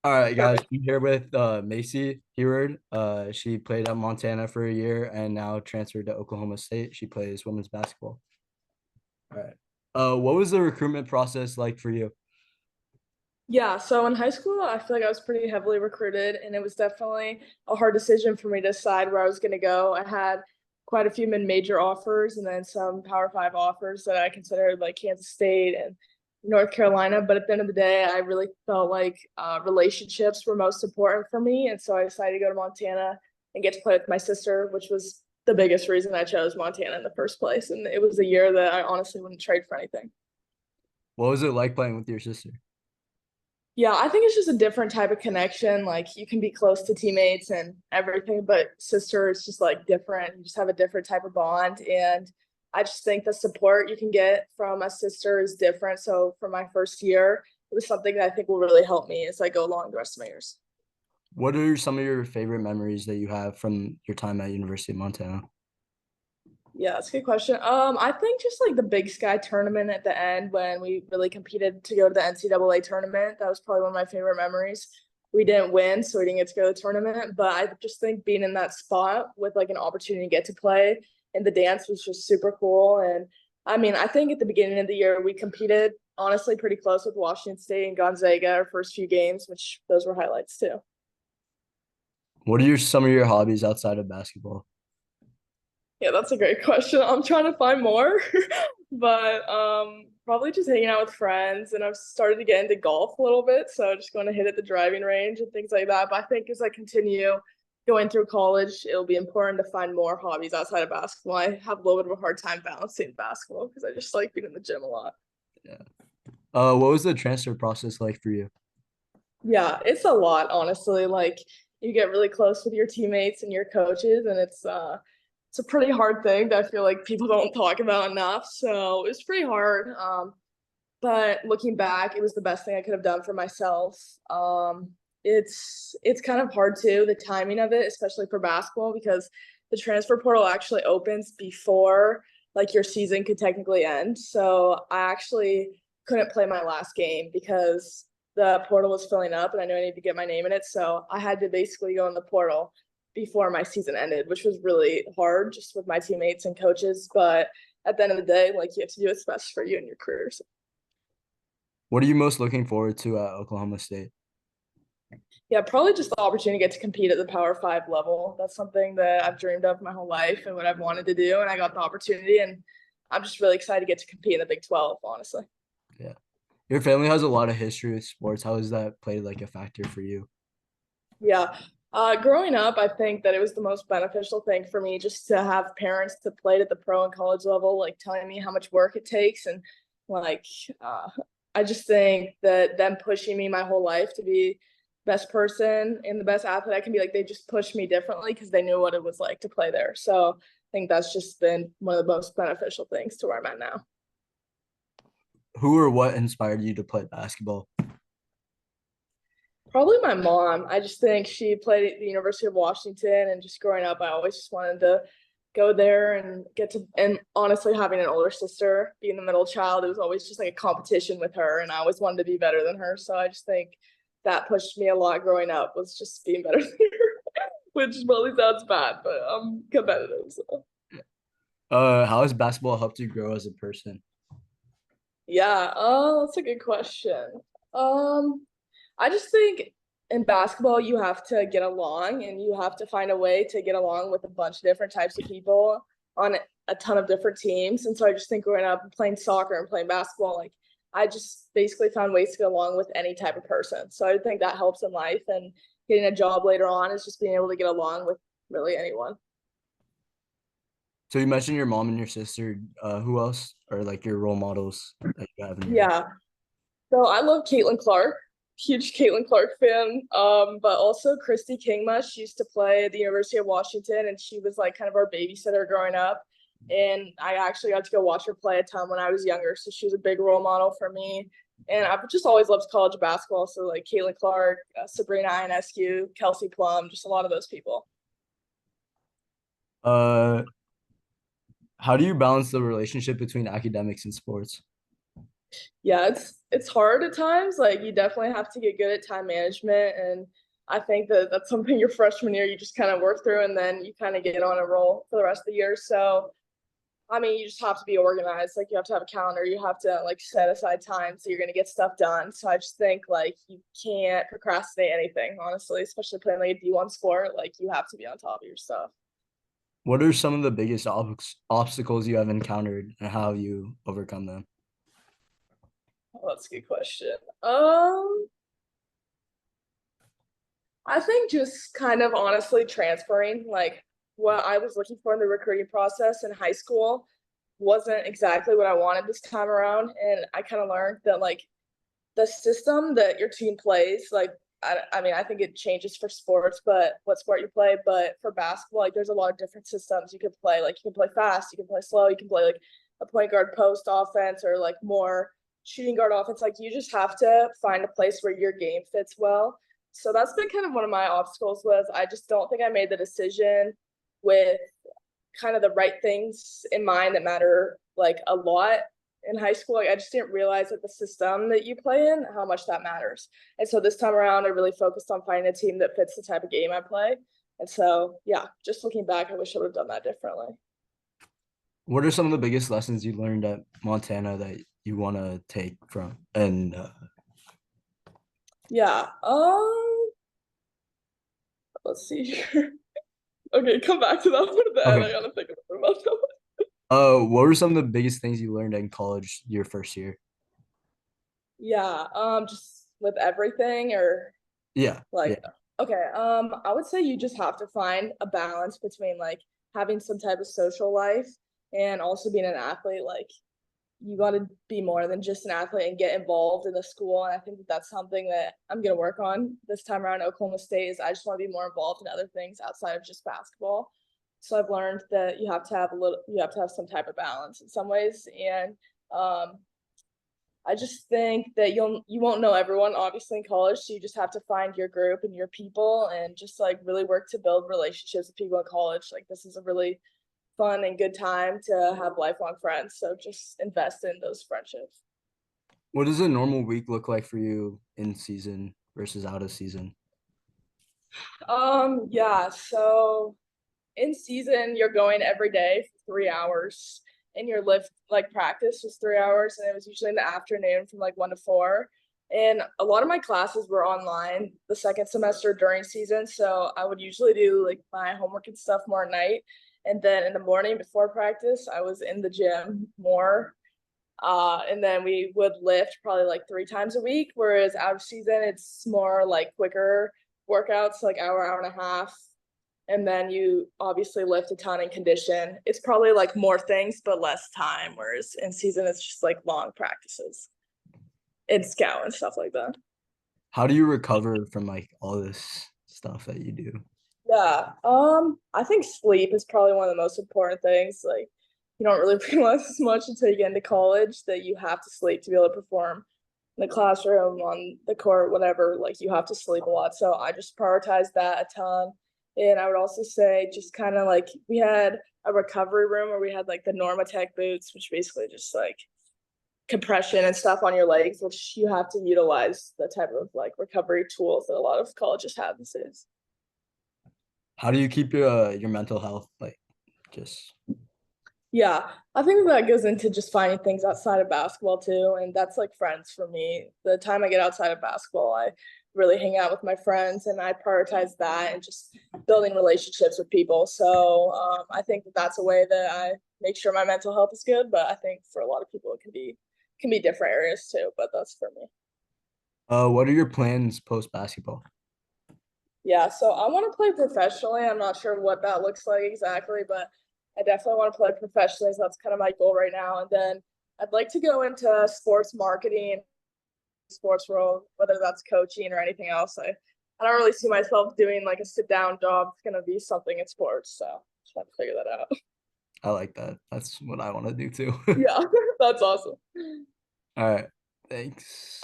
All right, guys, Perfect. I'm here with Macey Huard. She played at Montana for a year and now transferred to Oklahoma State. She plays women's basketball. All right. What was the recruitment process like for you? Yeah, so in high school, I feel like I was pretty heavily recruited, and it was definitely a hard decision for me to decide where I was going to go. I had quite a few mid-major offers and then some Power Five offers that I considered like Kansas State and North Carolina. But at the end of the day, I really felt like relationships were most important for me. And so I decided to go to Montana and get to play with my sister, which was the biggest reason I chose Montana in the first place. And it was a year that I honestly wouldn't trade for anything. What was it like playing with your sister? Yeah, I think it's just a different type of connection. Like you can be close to teammates and everything, but sister is just like different. You just have a different type of bond. And I just think the support you can get from a sister is different. So for my first year, it was something that I think will really help me as I go along the rest of my years. What are some of your favorite memories that you have from your time at University of Montana? Yeah, that's a good question. I think just like the Big Sky tournament at the end when we really competed to go to the NCAA tournament. That was probably one of my favorite memories. We didn't win, so we didn't get to go to the tournament. But I just think being in that spot with like an opportunity to get to play in the dance was just super cool. And I mean, I think at the beginning of the year we competed honestly pretty close with Washington State and Gonzaga our first few games, which those were highlights too. What are some of your hobbies outside of basketball? Yeah, that's a great question. I'm trying to find more, but probably just hanging out with friends. And I've started to get into golf a little bit, so just going to hit at the driving range and things like that. But I think as I continue going through college, it'll be important to find more hobbies outside of basketball. I have a little bit of a hard time balancing basketball because I just like being in the gym a lot. Yeah. What was the transfer process like for you? Yeah, it's a lot, honestly. Like you get really close with your teammates and your coaches, and it's a pretty hard thing that I feel like people don't talk about enough. So it's pretty hard. But looking back, it was the best thing I could have done for myself. It's kind of hard too, the timing of it, especially for basketball, because the transfer portal actually opens before like your season could technically end. So I actually couldn't play my last game because the portal was filling up and I knew I needed to get my name in it. So I had to basically go in the portal before my season ended, which was really hard just with my teammates and coaches. But at the end of the day, like you have to do what's best for you and your career. So What are you most looking forward to at Oklahoma State? yeah, probably just the opportunity to get to compete at the Power Five level. That's something that I've dreamed of my whole life and what I've wanted to do. And I got the opportunity, and I'm just really excited to get to compete in the Big 12, honestly. Yeah. Your family has a lot of history with sports. How has that played like a factor for you? Yeah. Growing up, I think that it was the most beneficial thing for me just to have parents that played at the pro and college level, like telling me how much work it takes. And like, uh, I just think that them pushing me my whole life to be best person and the best athlete I can be, like, they just pushed me differently because they knew what it was like to play there. So I think that's just been one of the most beneficial things to where I'm at now. Who or what inspired you to play basketball? Probably my mom. I just think she played at the University of Washington, and just growing up, I always just wanted to go there and get to. And honestly, having an older sister, being the middle child, it was always just like a competition with her, and I always wanted to be better than her. So I just think that pushed me a lot growing up was just being better than her, which probably sounds bad, but I'm competitive. So How has basketball helped you grow as a person? yeah, that's a good question. Um, I just think in basketball, you have to get along and you have to find a way to get along with a bunch of different types of people on a ton of different teams. And so I just think growing up and playing soccer and playing basketball, like I just basically found ways to get along with any type of person. So I think that helps in life, and getting a job later on is just being able to get along with really anyone. So you mentioned your mom and your sister. Who else are like your role models that you have in your life? Yeah. So I love Caitlin Clark, huge Caitlin Clark fan. But also Christy Kingmush. She used to play at the University of Washington, and she was like kind of our babysitter growing up. And I actually got to go watch her play a ton when I was younger, so she was a big role model for me. And I've just always loved college basketball, so like Caitlin Clark, Sabrina Ionescu, Kelsey Plum, just a lot of those people. Uh, how do you balance the relationship between academics and sports? Yeah, it's hard at times. Like you definitely have to get good at time management, and I think that that's something your freshman year you just kind of work through, and then you kind of get on a roll for the rest of the year. So I mean, you just have to be organized. Like you have to have a calendar. You have to like set aside time so you're gonna get stuff done. So I just think like you can't procrastinate anything, honestly, especially playing like a D1 sport. Like you have to be on top of your stuff. What are some of the biggest obstacles you have encountered and how have you overcome them? Oh, that's a good question. Um, I think just kind of honestly transferring like what I was looking for in the recruiting process in high school wasn't exactly what I wanted this time around. And I kind of learned that like the system that your team plays, like I mean, I think it changes for sports, but what sport you play, but for basketball, like there's a lot of different systems you could play. Like you can play fast, you can play slow, you can play like a point guard post offense or like more shooting guard offense. Like you just have to find a place where your game fits well. So that's been kind of one of my obstacles was I just don't think I made the decision with kind of the right things in mind that matter like a lot in high school. Like I just didn't realize that the system that you play in, how much that matters. And so this time around, I really focused on finding a team that fits the type of game I play. And so, yeah, just looking back, I wish I would have done that differently. What are some of the biggest lessons you learned at Montana that you want to take from and Yeah. Let's see here. Okay, come back to that one at the end. I okay. gotta think about that. What were some of the biggest things you learned in college your first year? Yeah. Just with everything or Yeah, yeah. like, okay, I would say you just have to find a balance between like having some type of social life and also being an athlete. Like, you got to be more than just an athlete and get involved in the school. And I think that that's something that I'm going to work on this time around at Oklahoma State is I just want to be more involved in other things outside of just basketball. So I've learned that you have to have some type of balance in some ways. And um, I just think that you won't know everyone obviously in college, so you just have to find your group and your people and just like really work to build relationships with people in college. Like this is a really fun and good time to have lifelong friends, so just invest in those friendships. What does a normal week look like for you in season versus out of season? Yeah, so in season you're going every day for 3 hours and your lift like practice was 3 hours and it was usually in the afternoon from like 1 to 4. And a lot of my classes were online the second semester during season. So I would usually do like my homework and stuff more at night. And then in the morning before practice, I was in the gym more. And then we would lift probably like 3 times a week, whereas out of season, it's more like quicker workouts, like hour and a half, and then you obviously lift a ton and condition. It's probably like more things but less time, whereas in season it's just like long practices and scout and stuff like that. How do you recover from like all this stuff that you do? Yeah, I think sleep is probably one of the most important things. Like you don't really realize as much until you get into college that you have to sleep to be able to perform in the classroom, on the court, whatever. Like you have to sleep a lot. So I just prioritize that a ton. And I would also say just kind of like we had a recovery room where we had like the Normatec boots, which basically just like compression and stuff on your legs, which you have to utilize the type of like recovery tools that a lot of colleges have these days. How do you keep your mental health like just Yeah, I think that goes into just finding things outside of basketball too, and that's like friends for me. The time I get outside of basketball, I really hang out with my friends, and I prioritize that and just building relationships with people. So I think that that's a way that I make sure my mental health is good. But I think for a lot of people, it can be different areas too. But that's for me. what are your plans post basketball? Yeah, so I want to play professionally. I'm not sure what that looks like exactly, but I definitely want to play professionally. So that's kind of my goal right now. And then I'd like to go into sports marketing, sports role, whether that's coaching or anything else. I don't really see myself doing like a sit down job. It's going to be something in sports. So just have to figure that out. I like that. That's what I want to do too. Yeah, that's awesome. All right. Thanks.